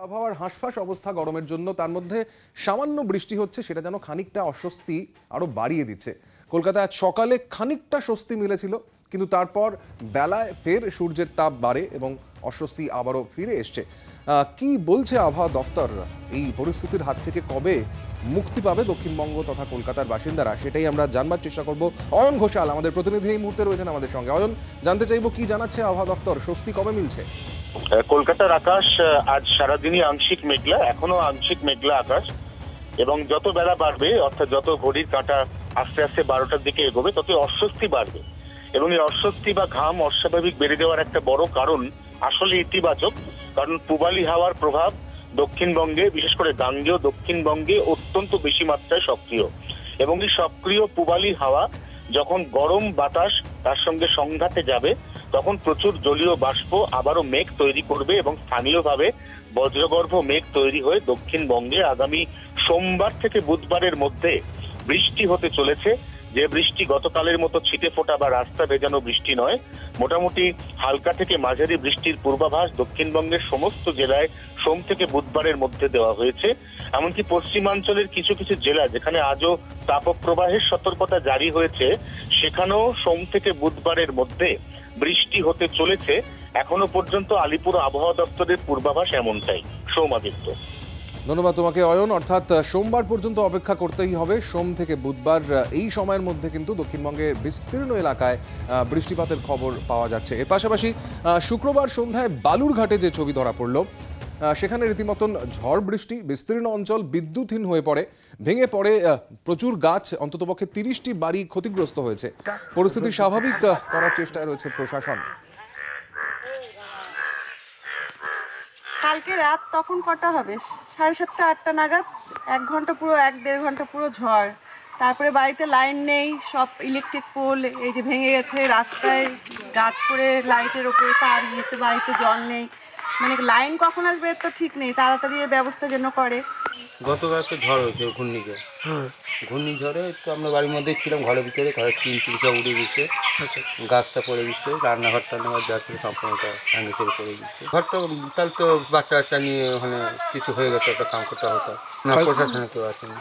আবহাওয়ার হাঁসফাঁস অবস্থা গরমের জন্য, তার মধ্যে সামান্য বৃষ্টি হচ্ছে, সেটা যেন খানিকটা অস্বস্তি আরো বাড়িয়ে দিচ্ছে। কলকাতায় আজ সকালে খানিকটা স্বস্তি মিলেছিল, কিন্তু তারপর বেলায় ফের সূর্যের তাপ বাড়ে এবং অস্বস্তি আবারও ফিরে এসছে। কি বলছে আবহাওয়া দফতর? এই পরিস্থিতির হাত থেকে কবে মুক্তি পাবে দক্ষিণবঙ্গ তথা কলকাতার বাসিন্দারা, সেটাই আমরা জানবার চেষ্টা করব। অয়ন ঘোষাল আমাদের প্রতিনিধি এই মুহূর্তে রয়েছেন আমাদের সঙ্গে। অয়ন, জানতে চাইবো কি জানাচ্ছে আবহাওয়া দফতর, স্বস্তি কবে মিলছে? কলকাতার আকাশ আজ সারাদিনই আংশিক মেঘলা, এখনো আংশিক মেঘলা আকাশ, এবং যত বেলা বাড়বে অর্থাৎ যত ঘড়ির কাঁটা আস্তে আস্তে 12টার দিকে এগোবে তত অস্বস্তি বাড়বে। এবং এই অস্বস্তি বা ঘাম অস্বাভাবিক বেড়ে যাওয়ার একটা বড় কারণ আসলে ইতিবাচক, কারণ পূবালি হাওয়ার প্রভাব দক্ষিণবঙ্গে, বিশেষ করে গাঙ্গেয় দক্ষিণবঙ্গে অত্যন্ত বেশি মাত্রায় সক্রিয়। এবং এই সক্রিয় পূবালি হাওয়া যখন গরম বাতাস তার সঙ্গে সংঘাতে যাবে, তখন প্রচুর জলীয় বাষ্প আবারও মেঘ তৈরি করবে এবং স্থানীয়ভাবে বজ্রগর্ভ মেঘ তৈরি হয়ে দক্ষিণবঙ্গে আগামী সোমবার থেকে বুধবারের মধ্যে বৃষ্টি হতে চলেছে। যে বৃষ্টি গতকালের মতো ছিটে ফোটা বা রাস্তা ভেজানো বৃষ্টি নয়, মোটামুটি হালকা থেকে মাঝারি বৃষ্টির পূর্বাভাস দক্ষিণবঙ্গের সমস্ত জেলায় সোম থেকে বুধবারের মধ্যে দেওয়া হয়েছে। এমনকি পশ্চিমাঞ্চলের কিছু কিছু জেলা যেখানে আজও তাপপ্রবাহের সতর্কতা জারি হয়েছে, সেখানেও সোম থেকে বুধবারের মধ্যে বৃষ্টি হতে চলেছে। এখনো পর্যন্ত আলিপুর আবহাওয়া দপ্তরের পূর্বাভাস এমনটাই। সৌমাদিত্য, ধন্যবাদ তোমাকে অয়ন। অর্থাৎ সোমবার পর্যন্ত অপেক্ষা করতেই হবে। সোম থেকে বুধবার এই সময়ের মধ্যে কিন্তু দক্ষিণবঙ্গের বিস্তীর্ণ এলাকায় বৃষ্টিপাতের খবর পাওয়া যাচ্ছে। এর পাশাপাশি শুক্রবার সন্ধ্যায় বালুরঘাটে যে ছবি ধরা পড়ল, সেখানে রীতিমতন ঝড় বৃষ্টি, বিস্তীর্ণ অঞ্চল বিদ্যুৎহীন হয়ে পড়ে, ভেঙে পড়ে প্রচুর গাছ, অন্ততপক্ষে 30টি বাড়ি ক্ষতিগ্রস্ত হয়েছে। পরিস্থিতি স্বাভাবিক করার চেষ্টায় রয়েছে প্রশাসন। কালকে রাত তখন কটা হবে, 7:30 8টা নাগাদ 1-1.5 ঘন্টা পুরো ঝড়। তারপরে বাড়িতে লাইন নেই, সব ইলেকট্রিক পোল এই যে ভেঙে গেছে, রাস্তায় গাছ পড়ে লাইটের ওপরে তার গিয়েছে, বাড়িতে জল নেই, মানে লাইন কখন আসবে তো ঠিক নেই। তাড়াতাড়ি ব্যবস্থা যেন করে। গতকাল তো ঝড় হয়েছে ঘূর্ণিঝড়ে, তো আমরা বাড়ির মধ্যে ছিলাম, ঘরের ভিতরে, ঘরের টিন সব উড়ে গেছে, গাছটা পড়ে গেছে, রান্নাঘর টান্নাঘর যা ছিল সম্পূর্ণটা ভেঙে চলে পড়ে গেছে। ঘরটা তাহলে তো বাচ্চা নিয়ে ওখানে কিছু হয়ে গেছে, একটা কাম করতে হতো না, প্রশাসনে কেউ আসেনি।